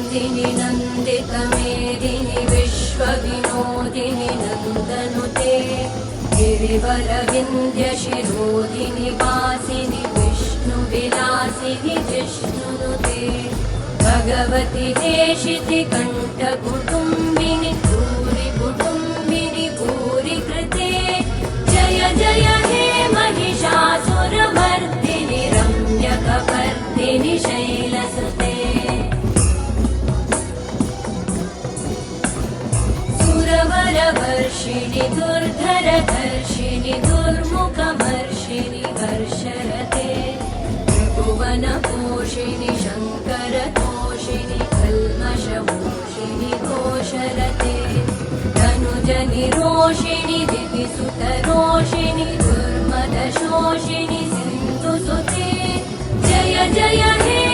नन्दिनि नन्दितमेदिनि विश्वविनोदिनि नन्दनुते गिरिवरविन्ध्यशिरोदिनि वासिनि विष्णुविलासिनि जिष्णुनुते भगवति हेशिति कण्ठकुटुम्बिनि भूरि कुटुम्बिनि भूरि कृते जय जय हे महिषासुरमर्दिनि रम्यकपर्दिनि शैलसुते सुरवरवर्षिणि दुर्धरधर्षिणि दुर्मुखमर्षिणि हर्षरते त्रिभुवनपोषिणि शङ्करतोषिणि कल्मषमोषिणि घोषरते धनुजनिरोषिणि दिविसुतरोषिणि दुर्मदशोषिणि सिन्धुसुते जय जय हे